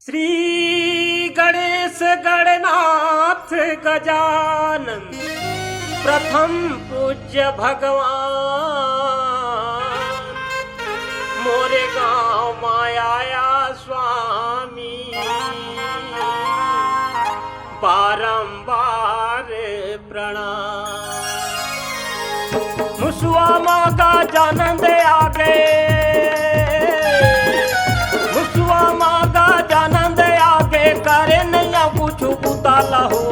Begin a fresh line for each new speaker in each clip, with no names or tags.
श्री गणेश गणनाथ गजानन प्रथम पूज्य भगवान मोरे गांव माया स्वामी बारंबार प्रणाम। मुसवा माँ का जानन दे आगे, मुसवा माँ का जानन दे आगे करे नैया कुछ उताला हो।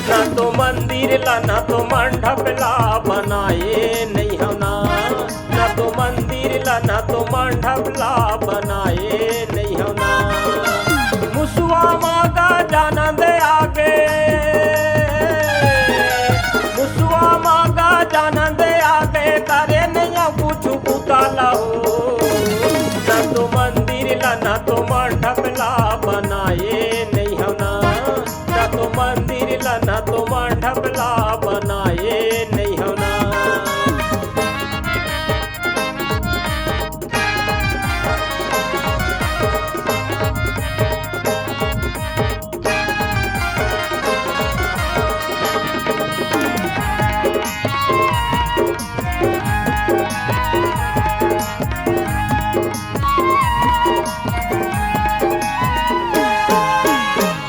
न तो मंदिर ला न तो मंडप ला बनाए नहीं होना, न तो मंदिर ला न तो मंडप ला बनाए नहीं होना। मुसवा माँ का जानन दे आगे, मुसवा माँ का जानन दे आगे करे नैया कुछ उताला हो। न तो मंदिर ला न तो मंडप ला बनाए नहीं होना, न तो मंदिर ला न तो मंडप ला बनाए नहीं होना।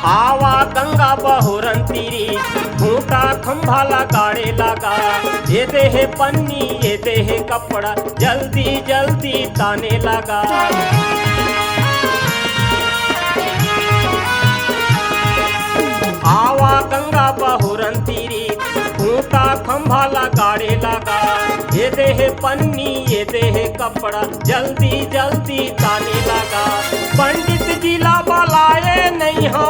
आवा गंगा बहुरन तीरी खूंटा खंभा लगाड़े लगा। ये देह पन्नी ये देह कपड़ा जल्दी जल्दी ताने लगा। आवा गंगा बहुरन तीरी खूंटा खंभा लगाड़े लगा। ये देह पन्नी ये देह कपड़ा जल्दी जल्दी ताने लगा। पंडित जिला बलाए नहीं हो,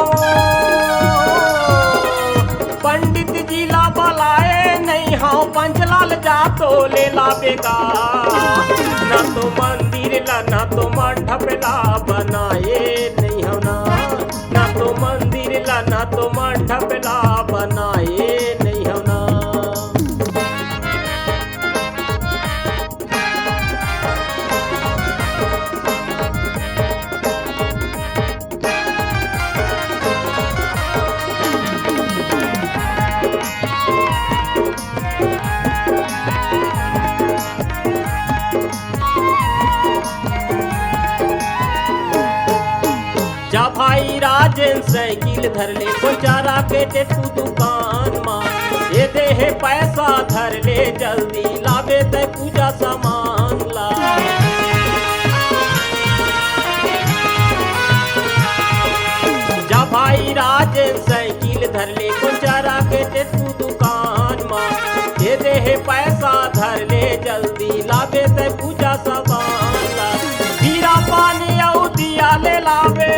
पंडित जिला बलाए नहीं हो। पंचलाल जा तो ले ला बेगा, न तो मंदिर ला न तो मंडप ला बनाए नहीं होना, न तो मंदिर ला न तो मंडप ला बनाए नहीं होना। जा भाई राजन साइकिल धर ले बेचारा के टेटू दुकान मां। ये देह पैसा धर ले जल्दी लावे ते पूजा सामान ला। जा भाई राजन साइकिल धर ले बेचारा के टेटू दुकान मां। ये देह पैसा धर ले जल्दी लावे ते पूजा सामान ला। हीरा पानी औ दिया ले लावे,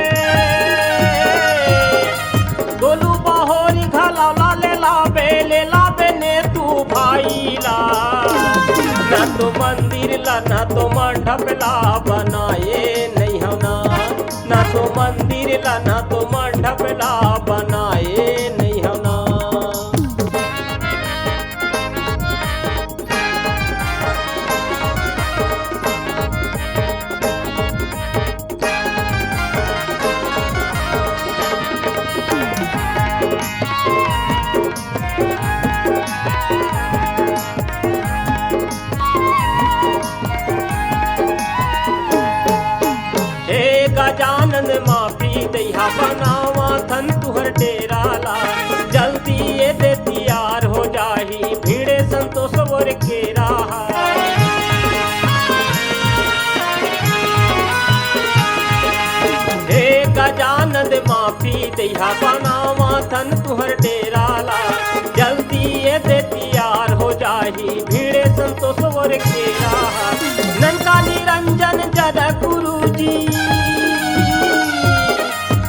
गोलू बहोरी घला ले लावे ने तू भाई ला। न तो मंदिर ला न तो मंडप ला बनाए नहीं होना, न तो मंदिर ला न तो मंडप ला बनाए नहीं होना। गजानन माफी दैहा बनावा थन तुहर डेरा ला। जल्दी ये दे तैयार हो जाही भीड़े संतोष वर के राहा। हे गजानन माफी दैहा बनावा थन तुहर डेरा ला। जल्दी ये दे तैयार हो जाही भीड़े संतोष वर के राहा। ननका निरंजन जद गुरुजी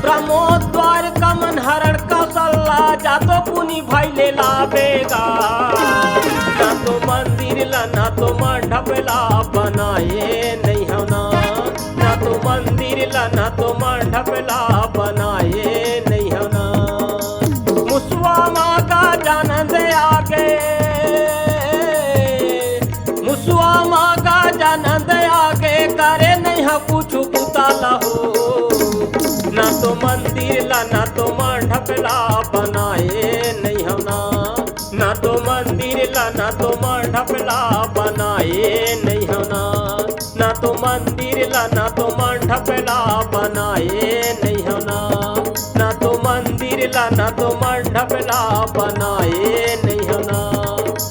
प्रमोद द्वार कमन हरण कौशल्या जातो पुनी भाई ले लावेगा। न तो मंदिर ला न तो मंडप ला बनाए नहीं होना, न तो मंदिर ला न तो मंडप ला बनाए नहीं होना। मुसवा माँ का जानन दे आगे, मुसवा माँ का जानन दे आगे करे नहीं कुछ पुताला हो। ना तो मंदिर ला ना तो मंडपला बनाए नहीं होना। ना तो मंदिर ला ना तो मंडपला बनाए नहीं होना। ना तो मंदिर ला ना तो मंडपला बनाए नहीं होना। ना तो मंदिर ला ना तो मंडपला बनाए नहीं होना।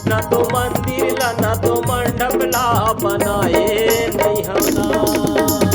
ना तो मंदिर ला ना तो मंडपला बनाए नहीं होना।